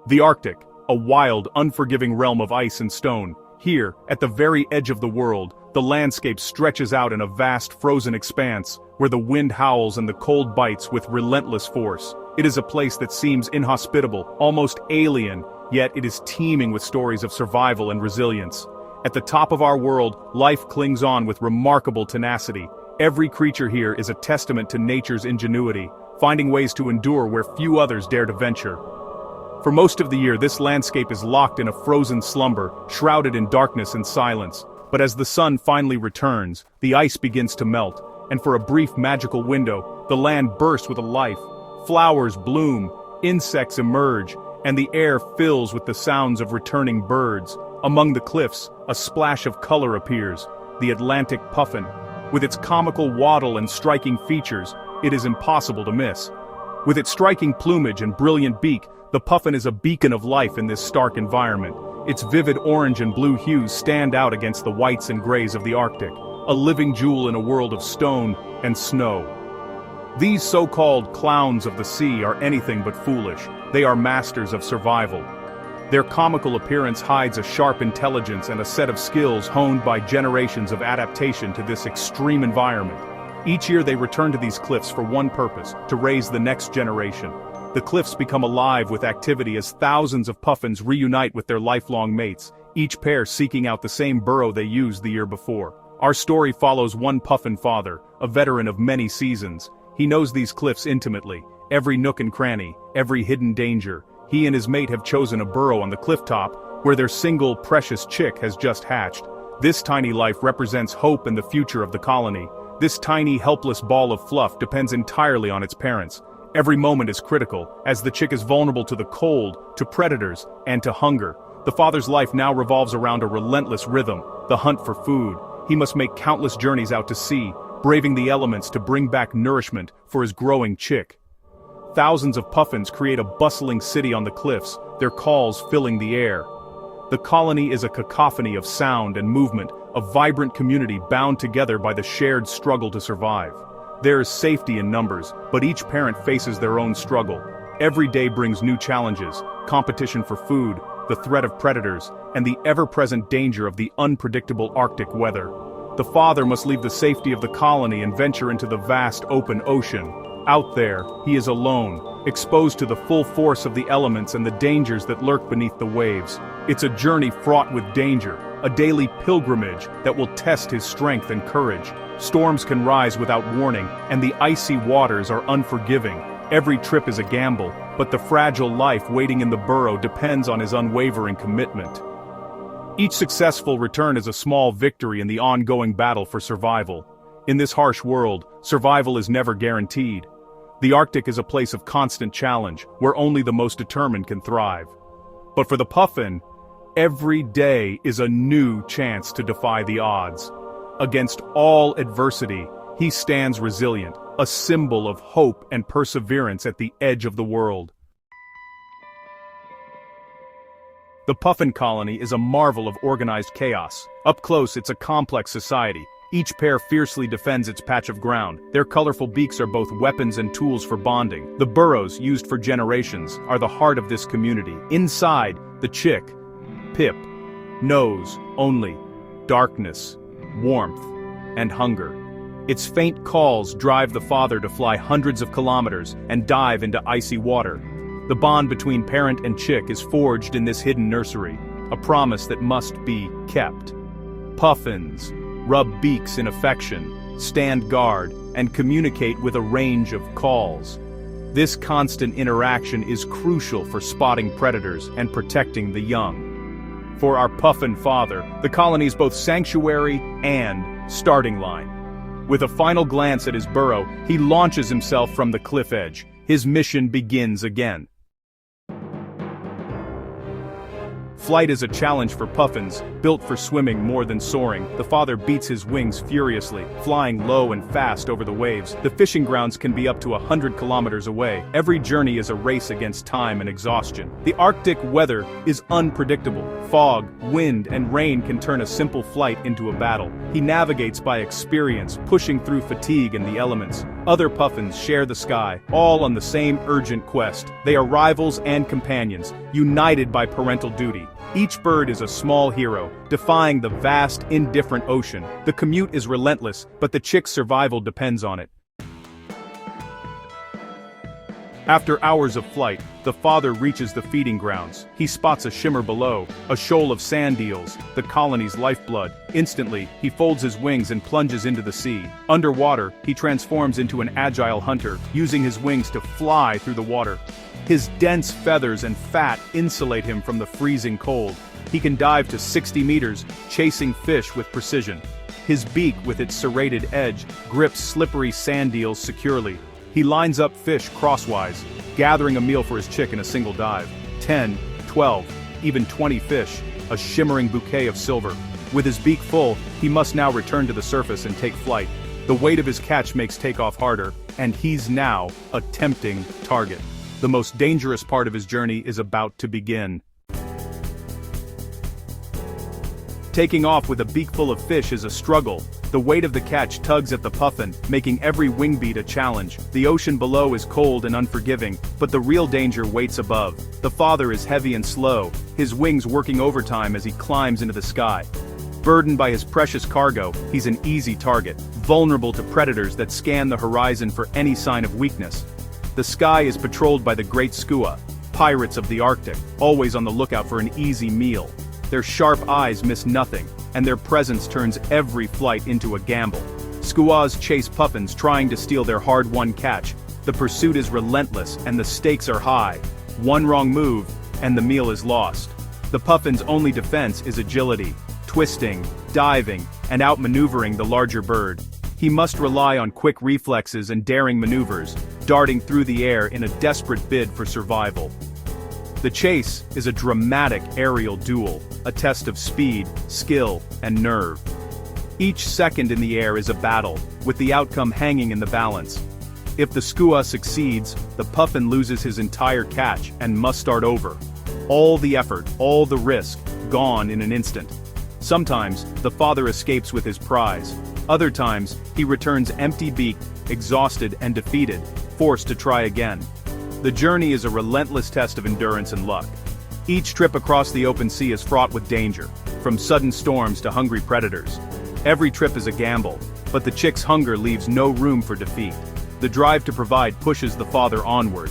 The Arctic, a wild, unforgiving realm of ice and stone. Here, at the very edge of the world, the landscape stretches out in a vast frozen expanse, where the wind howls and the cold bites with relentless force. It is a place that seems inhospitable, almost alien, yet it is teeming with stories of survival and resilience. At the top of our world, life clings on with remarkable tenacity. Every creature here is a testament to nature's ingenuity, finding ways to endure where few others dare to venture. For most of the year, this landscape is locked in a frozen slumber, shrouded in darkness and silence. But as the sun finally returns, the ice begins to melt, and for a brief magical window, the land bursts with a life. Flowers bloom, insects emerge, and the air fills with the sounds of returning birds. Among the cliffs, a splash of color appears, the Atlantic puffin. With its comical waddle and striking features, it is impossible to miss. With its striking plumage and brilliant beak, the puffin is a beacon of life in this stark environment. Its vivid orange and blue hues stand out against the whites and grays of the Arctic, a living jewel in a world of stone and snow. These so-called clowns of the sea are anything but foolish. They are masters of survival. Their comical appearance hides a sharp intelligence and a set of skills honed by generations of adaptation to this extreme environment. Each year they return to these cliffs for one purpose: to raise the next generation. The cliffs become alive with activity as thousands of puffins reunite with their lifelong mates, each pair seeking out the same burrow they used the year before. Our story follows one puffin father, a veteran of many seasons. He knows these cliffs intimately, every nook and cranny, every hidden danger. He and his mate have chosen a burrow on the cliff top, where their single, precious chick has just hatched. This tiny life represents hope and the future of the colony. This tiny, helpless ball of fluff depends entirely on its parents. Every moment is critical, as the chick is vulnerable to the cold, to predators, and to hunger. The father's life now revolves around a relentless rhythm, the hunt for food. He must make countless journeys out to sea, braving the elements to bring back nourishment for his growing chick. Thousands of puffins create a bustling city on the cliffs, their calls filling the air. The colony is a cacophony of sound and movement, a vibrant community bound together by the shared struggle to survive. There is safety in numbers, but each parent faces their own struggle. Every day brings new challenges: competition for food, the threat of predators, and the ever-present danger of the unpredictable Arctic weather. The father must leave the safety of the colony and venture into the vast open ocean. Out there, he is alone, exposed to the full force of the elements and the dangers that lurk beneath the waves. It's a journey fraught with danger, a daily pilgrimage that will test his strength and courage. Storms can rise without warning, and the icy waters are unforgiving. Every trip is a gamble, but the fragile life waiting in the burrow depends on his unwavering commitment. Each successful return is a small victory in the ongoing battle for survival. In this harsh world, survival is never guaranteed. The Arctic is a place of constant challenge, where only the most determined can thrive. But for the puffin, every day is a new chance to defy the odds. Against all adversity, he stands resilient, a symbol of hope and perseverance at the edge of the world. The puffin colony is a marvel of organized chaos. Up close, it's a complex society. Each pair fiercely defends its patch of ground. Their colorful beaks are both weapons and tools for bonding. The burrows, used for generations, are the heart of this community. Inside, the chick, Pip, knows only darkness, warmth, and hunger. Its faint calls drive the father to fly hundreds of kilometers and dive into icy water. The bond between parent and chick is forged in this hidden nursery, a promise that must be kept. Puffins rub beaks in affection, stand guard, and communicate with a range of calls. This constant interaction is crucial for spotting predators and protecting the young. For our puffin father, the colony is both sanctuary and starting line. With a final glance at his burrow, he launches himself from the cliff edge. His mission begins again. Flight is a challenge for puffins, built for swimming more than soaring. The father beats his wings furiously, flying low and fast over the waves. The fishing grounds can be up to 100 kilometers away. Every journey is a race against time and exhaustion. The Arctic weather is unpredictable. Fog, wind, and rain can turn a simple flight into a battle. He navigates by experience, pushing through fatigue and the elements. Other puffins share the sky, all on the same urgent quest. They are rivals and companions, united by parental duty. Each bird is a small hero, defying the vast, indifferent ocean. The commute is relentless, but the chick's survival depends on it. After hours of flight, the father reaches the feeding grounds. He spots a shimmer below, a shoal of sand eels, the colony's lifeblood. Instantly, he folds his wings and plunges into the sea. Underwater, he transforms into an agile hunter, using his wings to fly through the water. His dense feathers and fat insulate him from the freezing cold. He can dive to 60 meters, chasing fish with precision. His beak, with its serrated edge, grips slippery sand eels securely. He lines up fish crosswise, gathering a meal for his chick in a single dive. 10, 12, even 20 fish, a shimmering bouquet of silver. With his beak full, he must now return to the surface and take flight. The weight of his catch makes takeoff harder, and he's now a tempting target. The most dangerous part of his journey is about to begin. Taking off with a beak full of fish is a struggle. The weight of the catch tugs at the puffin, making every wing beat a challenge. The ocean below is cold and unforgiving, but the real danger waits above. The father is heavy and slow, his wings working overtime as he climbs into the sky. Burdened by his precious cargo, he's an easy target, vulnerable to predators that scan the horizon for any sign of weakness. The sky is patrolled by the great skua, pirates of the Arctic, always on the lookout for an easy meal. Their sharp eyes miss nothing, and their presence turns every flight into a gamble. Skuas chase puffins trying to steal their hard-won catch. The pursuit is relentless and the stakes are high. One wrong move, and the meal is lost. The puffin's only defense is agility, twisting, diving, and outmaneuvering the larger bird. He must rely on quick reflexes and daring maneuvers, darting through the air in a desperate bid for survival. The chase is a dramatic aerial duel, a test of speed, skill, and nerve. Each second in the air is a battle, with the outcome hanging in the balance. If the skua succeeds, the puffin loses his entire catch and must start over. All the effort, all the risk, gone in an instant. Sometimes, the father escapes with his prize. Other times, he returns empty-beaked, exhausted and defeated, forced to try again. The journey is a relentless test of endurance and luck. Each trip across the open sea is fraught with danger, from sudden storms to hungry predators. Every trip is a gamble, but the chick's hunger leaves no room for defeat. The drive to provide pushes the father onward.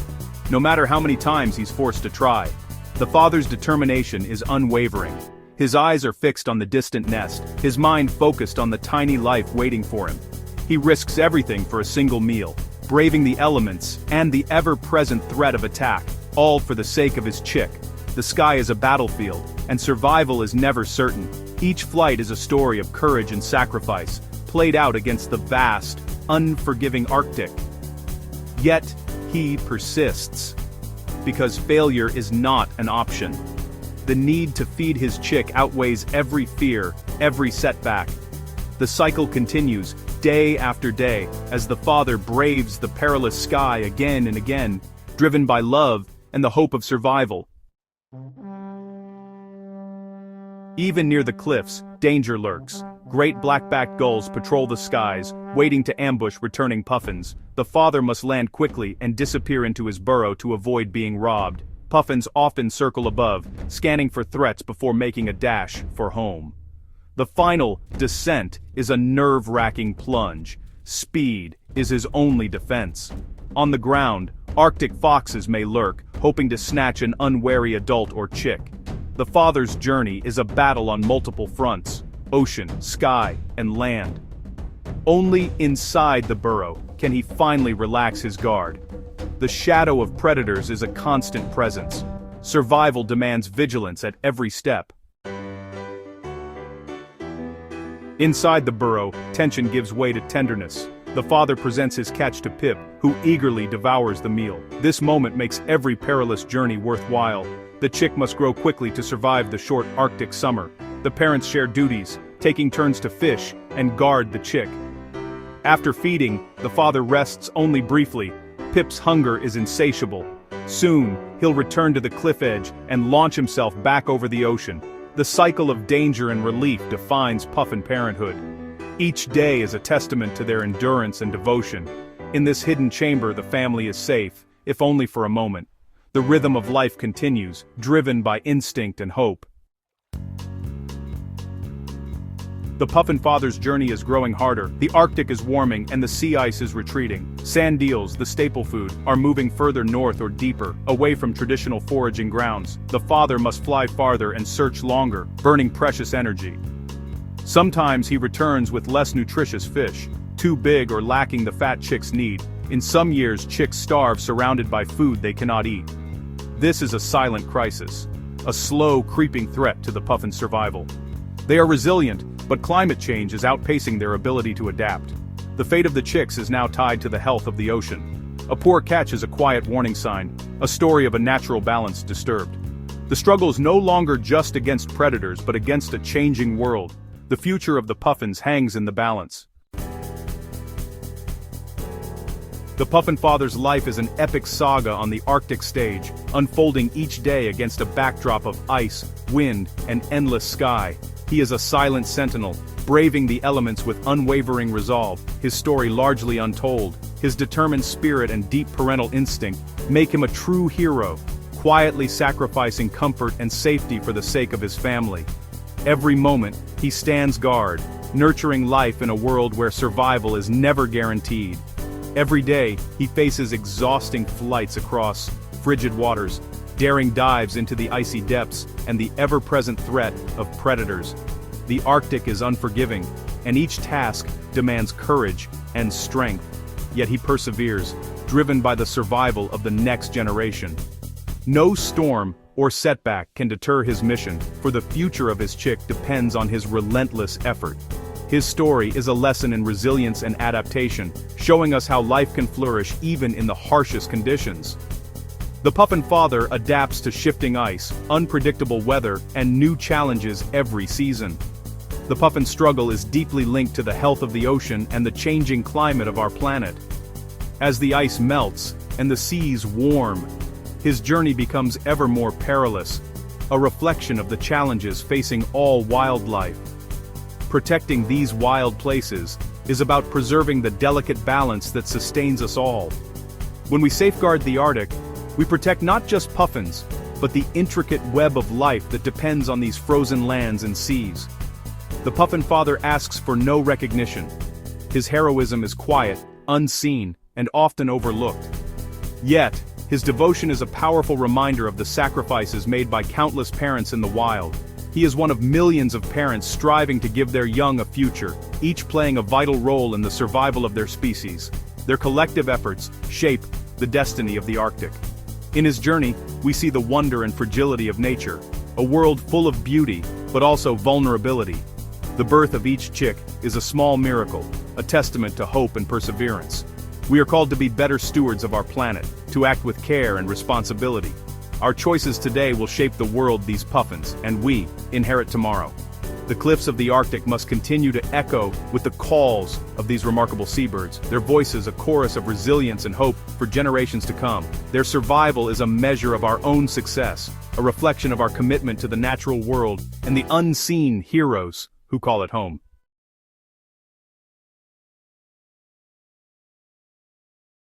No matter how many times he's forced to try, the father's determination is unwavering. His eyes are fixed on the distant nest, his mind focused on the tiny life waiting for him. He risks everything for a single meal, braving the elements and the ever-present threat of attack, all for the sake of his chick. The sky is a battlefield, and survival is never certain. Each flight is a story of courage and sacrifice, played out against the vast, unforgiving Arctic. Yet, he persists. Because failure is not an option. The need to feed his chick outweighs every fear, every setback. The cycle continues, day after day, as the father braves the perilous sky again and again, driven by love and the hope of survival. Even near the cliffs, danger lurks. Great black-backed gulls patrol the skies, waiting to ambush returning puffins. The father must land quickly and disappear into his burrow to avoid being robbed. Puffins often circle above, scanning for threats before making a dash for home. The final descent is a nerve-wracking plunge. Speed is his only defense. On the ground, Arctic foxes may lurk, hoping to snatch an unwary adult or chick. The father's journey is a battle on multiple fronts: ocean, sky, and land. Only inside the burrow can he finally relax his guard. The shadow of predators is a constant presence. Survival demands vigilance at every step. Inside the burrow, tension gives way to tenderness. The father presents his catch to Pip, who eagerly devours the meal. This moment makes every perilous journey worthwhile. The chick must grow quickly to survive the short Arctic summer. The parents share duties, taking turns to fish and guard the chick. After feeding, the father rests only briefly. Pip's hunger is insatiable. Soon, he'll return to the cliff edge and launch himself back over the ocean. The cycle of danger and relief defines puffin parenthood. Each day is a testament to their endurance and devotion. In this hidden chamber the family is safe, if only for a moment. The rhythm of life continues, driven by instinct and hope. The Puffin father's journey is growing harder, the Arctic is warming and the sea ice is retreating. Sand eels, the staple food, are moving further north or deeper, away from traditional foraging grounds. The father must fly farther and search longer, burning precious energy. Sometimes he returns with less nutritious fish, too big or lacking the fat chicks need. In some years chicks starve surrounded by food they cannot eat. This is a silent crisis, a slow creeping threat to the Puffin's survival. They are resilient, but climate change is outpacing their ability to adapt. The fate of the chicks is now tied to the health of the ocean. A poor catch is a quiet warning sign, a story of a natural balance disturbed. The struggle is no longer just against predators but against a changing world. The future of the Puffins hangs in the balance. The Puffin father's life is an epic saga on the Arctic stage, unfolding each day against a backdrop of ice, wind, and endless sky. He is a silent sentinel, braving the elements with unwavering resolve, his story largely untold. His determined spirit and deep parental instinct make him a true hero, quietly sacrificing comfort and safety for the sake of his family. Every moment, he stands guard, nurturing life in a world where survival is never guaranteed. Every day, he faces exhausting flights across frigid waters, daring dives into the icy depths, and the ever-present threat of predators. The Arctic is unforgiving, and each task demands courage and strength. Yet he perseveres, driven by the survival of the next generation. No storm or setback can deter his mission, for the future of his chick depends on his relentless effort. His story is a lesson in resilience and adaptation, showing us how life can flourish even in the harshest conditions. The Puffin father adapts to shifting ice, unpredictable weather, and new challenges every season. The Puffin struggle is deeply linked to the health of the ocean and the changing climate of our planet. As the ice melts and the seas warm, his journey becomes ever more perilous, a reflection of the challenges facing all wildlife. Protecting these wild places is about preserving the delicate balance that sustains us all. When we safeguard the Arctic, we protect not just puffins, but the intricate web of life that depends on these frozen lands and seas. The Puffin father asks for no recognition. His heroism is quiet, unseen, and often overlooked. Yet, his devotion is a powerful reminder of the sacrifices made by countless parents in the wild. He is one of millions of parents striving to give their young a future, each playing a vital role in the survival of their species. Their collective efforts shape the destiny of the Arctic. In his journey, we see the wonder and fragility of nature, a world full of beauty, but also vulnerability. The birth of each chick is a small miracle, a testament to hope and perseverance. We are called to be better stewards of our planet, to act with care and responsibility. Our choices today will shape the world these puffins, and we, inherit tomorrow. The cliffs of the Arctic must continue to echo with the calls of these remarkable seabirds, their voices a chorus of resilience and hope for generations to come. Their survival is a measure of our own success, a reflection of our commitment to the natural world and the unseen heroes who call it home.